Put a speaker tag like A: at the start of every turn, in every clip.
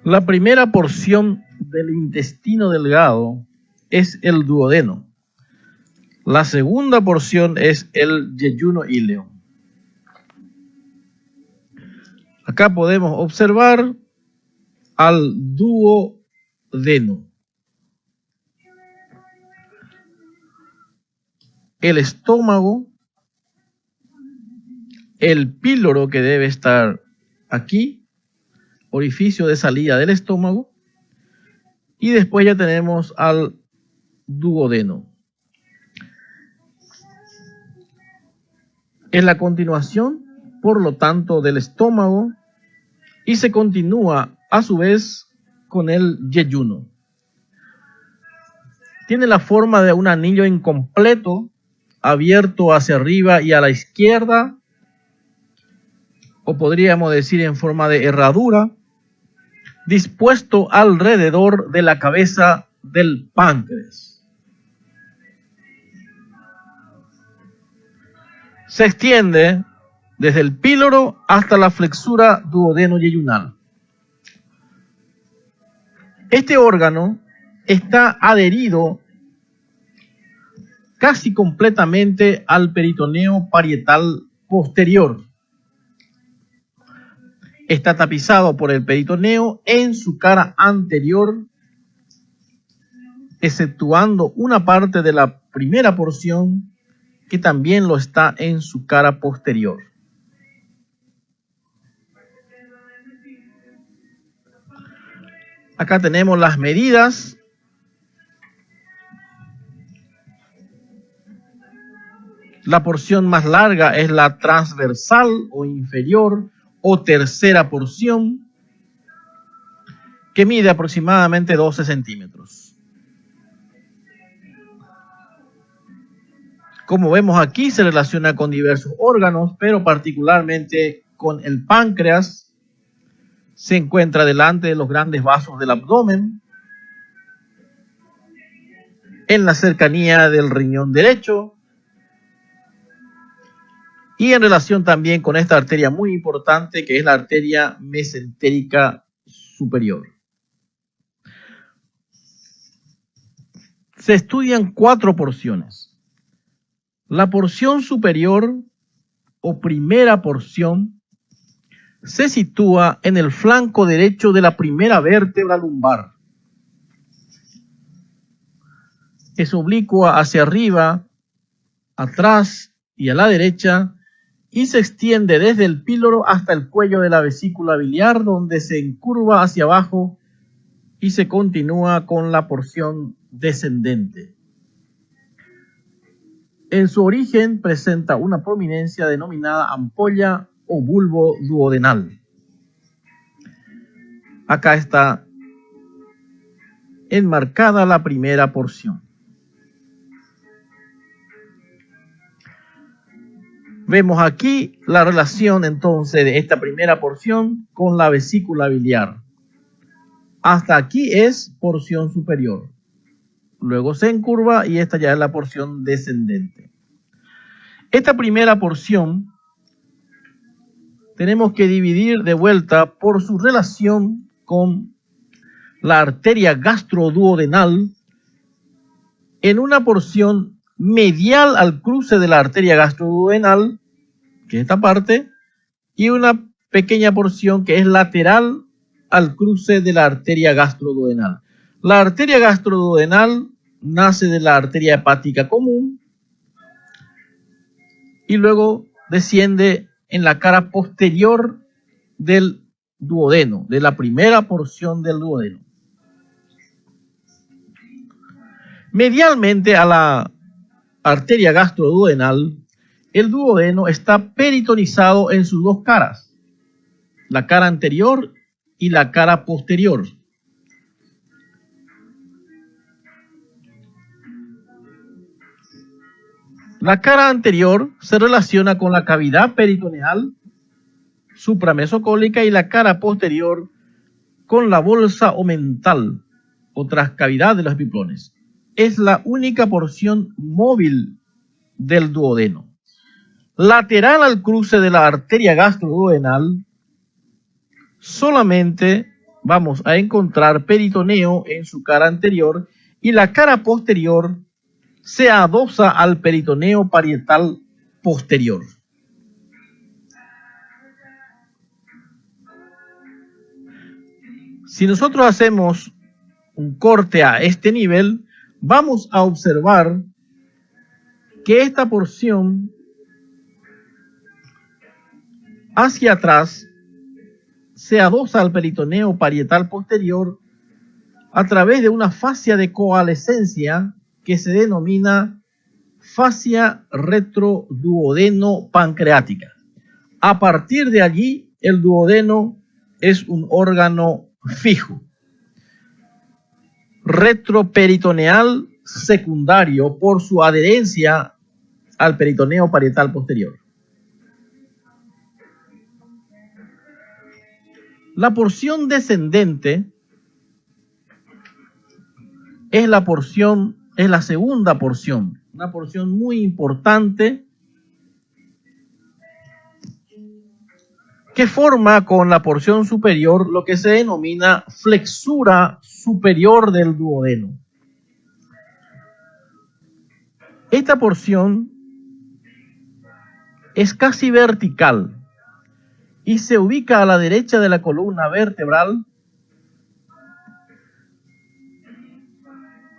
A: La primera porción del intestino delgado es el duodeno. La segunda porción es el yeyuno íleo. Acá podemos observar al duodeno. El estómago, el píloro que debe estar aquí, orificio de salida del estómago, y después ya tenemos al duodeno. Es la continuación, por lo tanto, del estómago y se continúa a su vez con el yeyuno. Tiene la forma de un anillo incompleto, abierto hacia arriba y a la izquierda, o podríamos decir en forma de herradura, dispuesto alrededor de la cabeza del páncreas. Se extiende desde el píloro hasta la flexura duodeno-yeyunal. Este órgano está adherido casi completamente al peritoneo parietal posterior. Está tapizado por el peritoneo en su cara anterior, exceptuando una parte de la primera porción que también lo está en su cara posterior. Acá tenemos las medidas. La porción más larga es la transversal o inferior o tercera porción, que mide aproximadamente 12 centímetros. Como vemos aquí, se relaciona con diversos órganos, pero particularmente con el páncreas. Se encuentra delante de los grandes vasos del abdomen, en la cercanía del riñón derecho, y en relación también con esta arteria muy importante, que es la arteria mesentérica superior. Se estudian 4 porciones. La porción superior o primera porción se sitúa en el flanco derecho de la primera vértebra lumbar. Es oblicua hacia arriba, atrás y a la derecha, y se extiende desde el píloro hasta el cuello de la vesícula biliar, donde se encurva hacia abajo y se continúa con la porción descendente. En su origen presenta una prominencia denominada ampolla o bulbo duodenal. Acá está enmarcada la primera porción. Vemos aquí la relación entonces de esta primera porción con la vesícula biliar. Hasta aquí es porción superior. Luego se encurva y esta ya es la porción descendente. Esta primera porción tenemos que dividir de vuelta por su relación con la arteria gastroduodenal en una porción medial al cruce de la arteria gastroduodenal, que es esta parte, y una pequeña porción que es lateral al cruce de la arteria gastroduodenal. La arteria gastroduodenal nace de la arteria hepática común y luego desciende en la cara posterior del duodeno, de la primera porción del duodeno. Medialmente a la arteria gastroduodenal, el duodeno está peritonizado en sus dos caras, la cara anterior y la cara posterior. La cara anterior se relaciona con la cavidad peritoneal supramesocólica y la cara posterior con la bolsa omental o transcavidad de los biplones. Es la única porción móvil del duodeno. Lateral al cruce de la arteria gastroduodenal, solamente vamos a encontrar peritoneo en su cara anterior y la cara posterior se adosa al peritoneo parietal posterior. Si nosotros hacemos un corte a este nivel, vamos a observar que esta porción hacia atrás se adosa al peritoneo parietal posterior a través de una fascia de coalescencia que se denomina fascia retroduodeno-pancreática. A partir de allí, el duodeno es un órgano fijo, retroperitoneal secundario por su adherencia al peritoneo parietal posterior. La porción descendente es la segunda porción, una porción muy importante que forma con la porción superior lo que se denomina flexura superior del duodeno. Esta porción es casi vertical y se ubica a la derecha de la columna vertebral,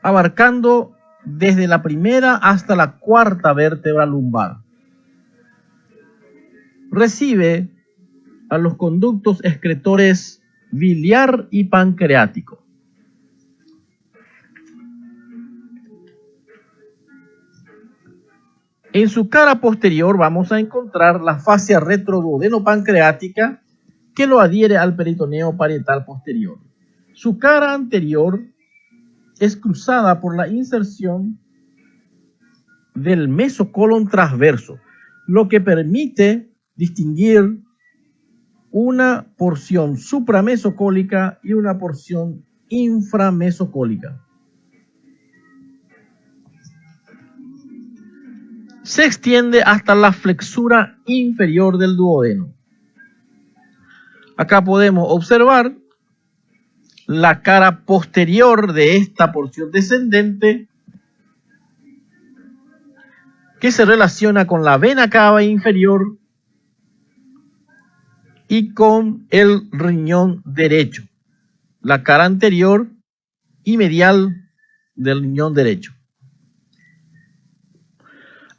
A: abarcando desde la primera hasta la cuarta vértebra lumbar. Recibe a los conductos excretores biliar y pancreático. En su cara posterior vamos a encontrar la fascia retroduodeno-pancreática que lo adhiere al peritoneo parietal posterior. Su cara anterior es cruzada por la inserción del mesocolon transverso, lo que permite distinguir una porción supramesocólica y una porción inframesocólica. Se extiende hasta la flexura inferior del duodeno. Acá podemos observar la cara posterior de esta porción descendente que se relaciona con la vena cava inferior y con el riñón derecho, la cara anterior y medial del riñón derecho.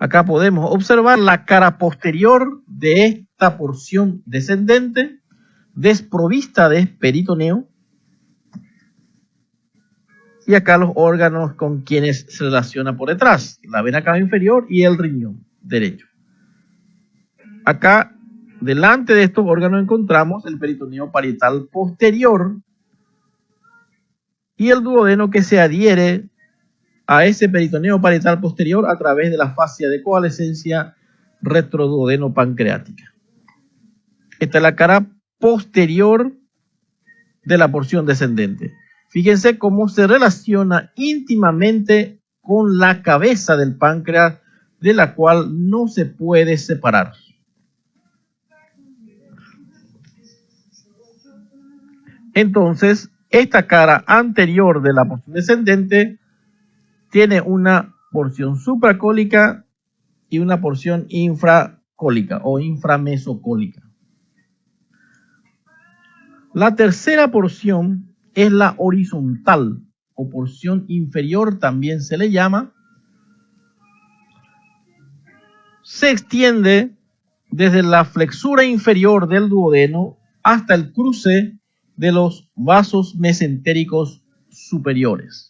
A: Acá podemos observar la cara posterior de esta porción descendente, desprovista de peritoneo, y acá los órganos con quienes se relaciona por detrás, la vena cava inferior y el riñón derecho. Acá, delante de estos órganos encontramos el peritoneo parietal posterior y el duodeno que se adhiere a ese peritoneo parietal posterior a través de la fascia de coalescencia retroduodeno-pancreática. Esta es la cara posterior de la porción descendente. Fíjense cómo se relaciona íntimamente con la cabeza del páncreas, de la cual no se puede separar. Entonces, esta cara anterior de la porción descendente tiene una porción supracólica y una porción infracólica o inframesocólica. La tercera porción es la horizontal o porción inferior, también se le llama. Se extiende desde la flexura inferior del duodeno hasta el cruce de los vasos mesentéricos superiores.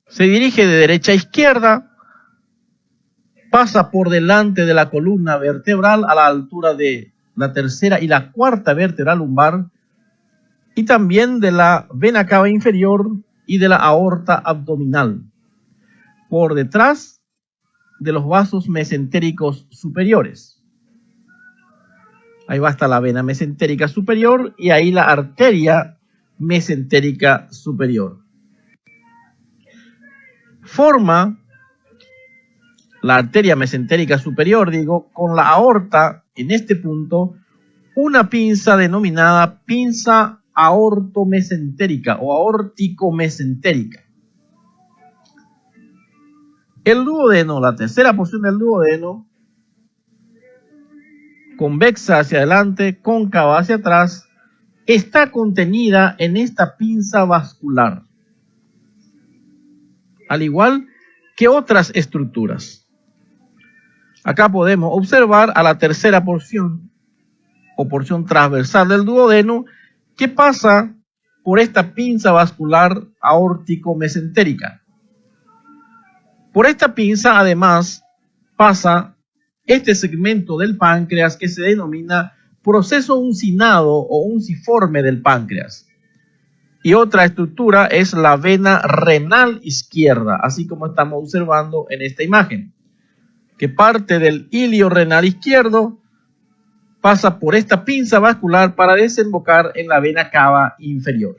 A: Se dirige de derecha a izquierda, pasa por delante de la columna vertebral a la altura de la tercera y la cuarta vértebra lumbar y también de la vena cava inferior y de la aorta abdominal, por detrás de los vasos mesentéricos superiores. Ahí va hasta la vena mesentérica superior y ahí la arteria mesentérica superior. Forma la arteria mesentérica superior, con la aorta en este punto, una pinza denominada pinza aortomesentérica o aórtico-mesentérica. El duodeno, la tercera porción del duodeno, convexa hacia adelante, cóncava hacia atrás, está contenida en esta pinza vascular, al igual que otras estructuras. Acá podemos observar a la tercera porción o porción transversal del duodeno que pasa por esta pinza vascular aórtico-mesentérica. Por esta pinza además pasa este segmento del páncreas que se denomina proceso uncinado o unciforme del páncreas. Y otra estructura es la vena renal izquierda, así como estamos observando en esta imagen, que parte del ilio renal izquierdo, pasa por esta pinza vascular para desembocar en la vena cava inferior.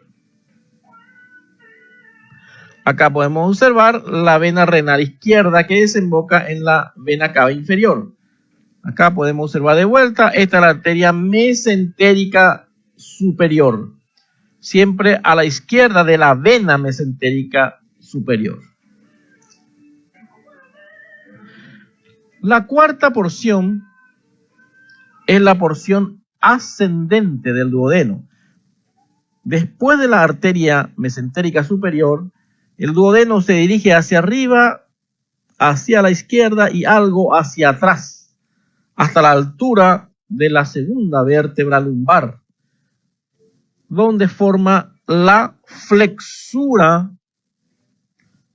A: Acá podemos observar la vena renal izquierda que desemboca en la vena cava inferior. Acá podemos observar de vuelta, esta es la arteria mesentérica superior, siempre a la izquierda de la vena mesentérica superior. La cuarta porción es la porción ascendente del duodeno. Después de la arteria mesentérica superior, el duodeno se dirige hacia arriba, hacia la izquierda y algo hacia atrás, hasta la altura de la segunda vértebra lumbar, donde forma la flexura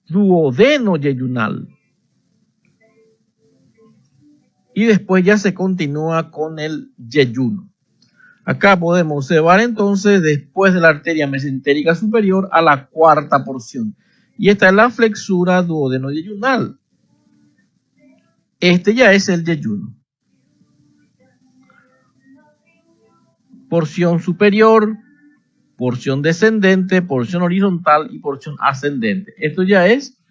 A: duodeno-yeyunal. Y después ya se continúa con el yeyuno. Acá podemos observar entonces, después de la arteria mesentérica superior, a la cuarta porción. Y esta es la flexura duodeno-yeyunal. Este ya es el yeyuno. Porción superior, porción descendente, porción horizontal y porción ascendente. Esto ya es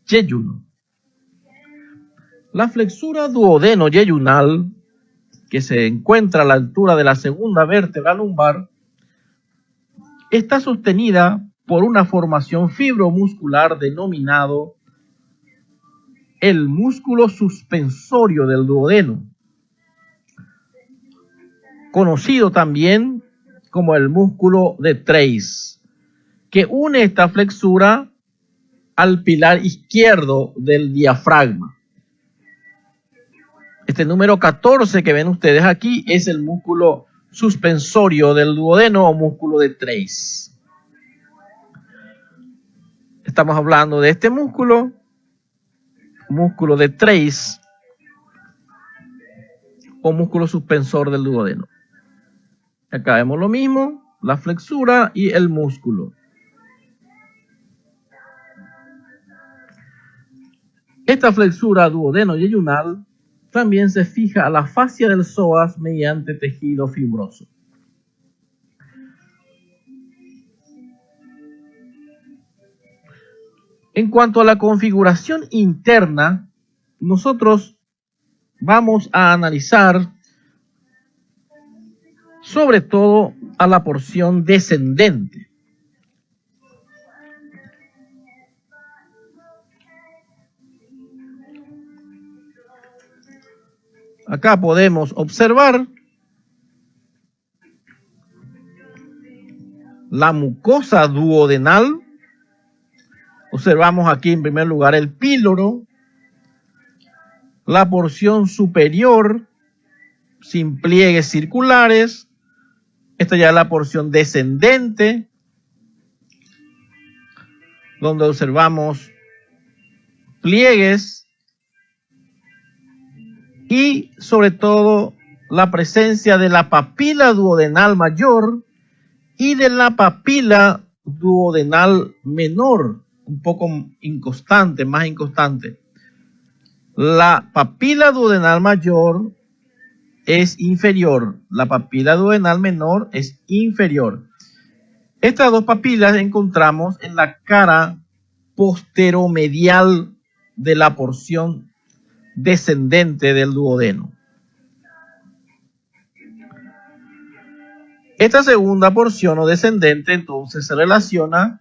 A: yeyuno. La flexura duodeno-yeyunal, que se encuentra a la altura de la segunda vértebra lumbar, está sostenida por una formación fibromuscular denominado el músculo suspensorio del duodeno, conocido también como el músculo de Treis, que une esta flexura al pilar izquierdo del diafragma. Este número 14 que ven ustedes aquí es el músculo suspensorio del duodeno o músculo de Treis. Estamos hablando de este músculo de Treis o músculo suspensor del duodeno. Acá vemos lo mismo, la flexura y el músculo. Esta flexura duodeno-yeyunal también se fija a la fascia del psoas mediante tejido fibroso. En cuanto a la configuración interna, nosotros vamos a analizar sobre todo a la porción descendente. Acá podemos observar la mucosa duodenal. Observamos aquí en primer lugar el píloro, la porción superior sin pliegues circulares. Esta ya es la porción descendente, donde observamos pliegues y sobre todo la presencia de la papila duodenal mayor y de la papila duodenal menor, un poco inconstante, más inconstante. La papila duodenal mayor es inferior, la papila duodenal menor es inferior. Estas dos papilas encontramos en la cara posteromedial de la porción descendente del duodeno. Esta segunda porción o descendente entonces se relaciona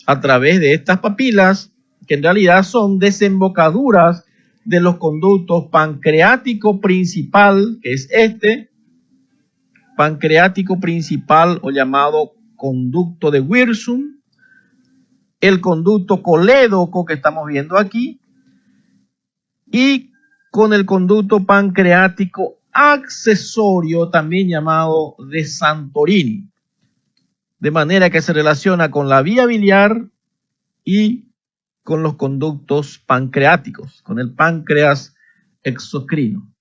A: a través de estas papilas, que en realidad son desembocaduras de los conductos pancreático principal, que es este, pancreático principal o llamado conducto de Wirsum, el conducto colédoco que estamos viendo aquí, y con el conducto pancreático accesorio, también llamado de Santorini, de manera que se relaciona con la vía biliar y con los conductos pancreáticos, con el páncreas exocrino.